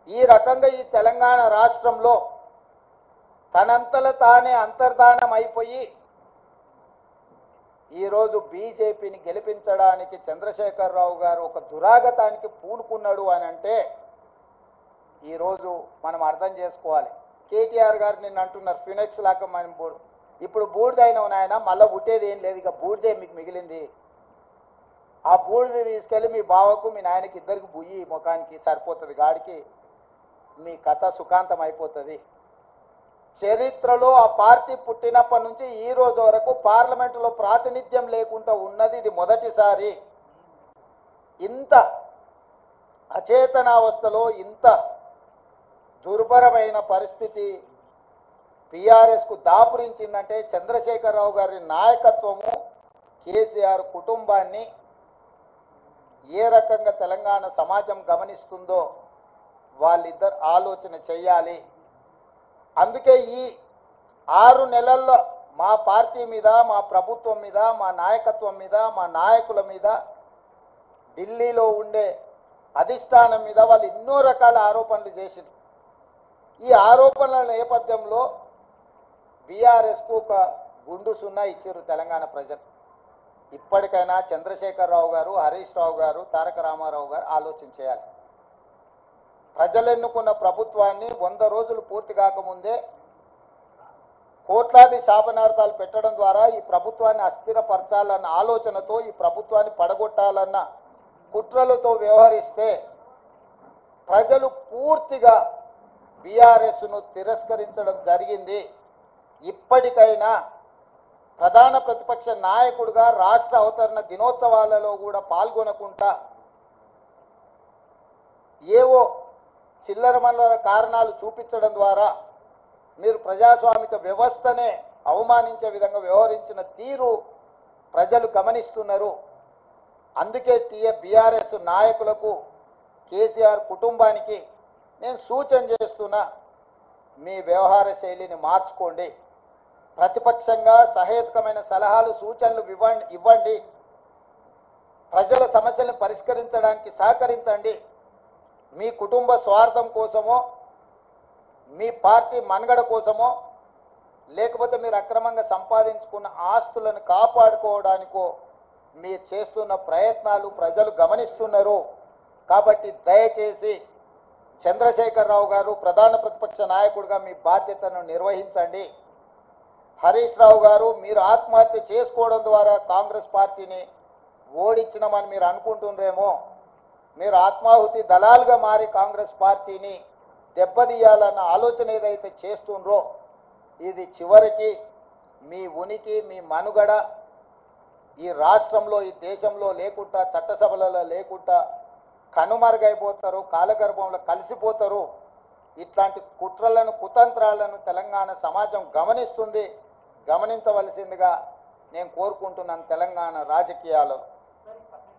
ఈ రకంగా ఈ తెలంగాణ రాష్ట్రంలో తనంతల తానే అంతర్ధానం అయిపోయి ఈరోజు బీజేపీని గెలిపించడానికి చంద్రశేఖరరావు గారు ఒక దురాగతానికి పూనుకున్నాడు అని అంటే ఈరోజు మనం అర్థం చేసుకోవాలి. కేటీఆర్ గారు నిన్న అంటున్నారు ఫినిక్స్ లాగా మనం ఇప్పుడు బూడిదైన నాయన మళ్ళీ పుట్టేది ఏం లేదు, ఇక బూడిదే మీకు మిగిలింది. ఆ బూడిద తీసుకెళ్ళి మీ బావకు మీ నాయనకి ఇద్దరికి బుయ్యి ముఖానికి సరిపోతుంది, గాడికి మీ కథ సుఖాంతం అయిపోతుంది. చరిత్రలో ఆ పార్టీ పుట్టినప్పటి నుంచి ఈ రోజు వరకు పార్లమెంటులో ప్రాతినిధ్యం లేకుండా ఉన్నది ఇది మొదటిసారి. ఇంత అచేతనావస్థలో ఇంత దుర్భరమైన పరిస్థితి బీఆర్ఎస్కు దాపురించిందంటే చంద్రశేఖరరావు గారి నాయకత్వము, కేసీఆర్ కుటుంబాన్ని ఏ రకంగా తెలంగాణ సమాజం గమనిస్తుందో వాళ్ళిద్దరు ఆలోచన చెయ్యాలి. అందుకే ఈ 6 నెలల్లో మా పార్టీ మీద, మా ప్రభుత్వం మీద, మా నాయకత్వం మీద, మా నాయకుల మీద, ఢిల్లీలో ఉండే అధిష్టానం మీద వాళ్ళు ఎన్నో రకాల ఆరోపణలు చేసింది. ఈ ఆరోపణల నేపథ్యంలో బీఆర్ఎస్కు ఒక గుండు సున్నా ఇచ్చారు తెలంగాణ ప్రజలు. ఇప్పటికైనా చంద్రశేఖరరావు గారు, హరీష్ రావు గారు, తారక రామారావు గారు ఆలోచన చేయాలి. ప్రజలు ఎన్నుకున్న ప్రభుత్వాన్ని 100 రోజులు పూర్తి కాకముందే కోట్లాది శాపనార్థాలు పెట్టడం ద్వారా ఈ ప్రభుత్వాన్ని అస్థిరపరచాలన్న ఆలోచనతో, ఈ ప్రభుత్వాన్ని పడగొట్టాలన్న కుట్రలతో వ్యవహరిస్తే ప్రజలు పూర్తిగా బీఆర్ఎస్ను తిరస్కరించడం జరిగింది. ఇప్పటికైనా ప్రధాన ప్రతిపక్ష నాయకుడిగా రాష్ట్ర అవతరణ దినోత్సవాలలో కూడా పాల్గొనకుండా ఏవో చిల్లర మల్లర కారణాలు చూపించడం ద్వారా మీరు ప్రజాస్వామిక వ్యవస్థనే అవమానించే విధంగా వ్యవహరించిన తీరు ప్రజలు గమనిస్తున్నారు. అందుకే బీఆర్ఎస్ నాయకులకు, కేసీఆర్ కుటుంబానికి నేను సూచన చేస్తున్నా, మీ వ్యవహార శైలిని మార్చుకోండి. ప్రతిపక్షంగా సహేతుకమైన సలహాలు, సూచనలు ఇవ్వండి. ప్రజల సమస్యలను పరిష్కరించడానికి సహకరించండి. మీ కుటుంబ స్వార్థం కోసమో, మీ పార్టీ మనుగడ కోసమో, లేకపోతే మీరు అక్రమంగా సంపాదించుకున్న ఆస్తులను కాపాడుకోవడానికో మీరు చేస్తున్న ప్రయత్నాలు ప్రజలు గమనిస్తున్నారు. కాబట్టి దయచేసి చంద్రశేఖరరావు గారు ప్రధాన ప్రతిపక్ష నాయకుడిగా మీ బాధ్యతను నిర్వహించండి. హరీష్ రావు గారు, మీరు ఆత్మహత్య చేసుకోవడం ద్వారా కాంగ్రెస్ పార్టీని ఓడించినామని మీరు అనుకుంటున్నారేమో. మీరు ఆత్మాహుతి దళాలుగా మారి కాంగ్రెస్ పార్టీని దెబ్బతీయాలన్న ఆలోచన ఏదైతే చేస్తుండ్రో ఇది చివరికి మీ ఉనికి, మీ మనుగడ ఈ రాష్ట్రంలో, ఈ దేశంలో లేకుండా, చట్టసభలలో లేకుండా కనుమరుగైపోతారు, కాలగర్భంలో కలిసిపోతారు. ఇట్లాంటి కుట్రలను, కుతంత్రాలను తెలంగాణ సమాజం గమనిస్తుంది. గమనించవలసిందిగా నేను కోరుకుంటున్నాను తెలంగాణ రాజకీయాలలో.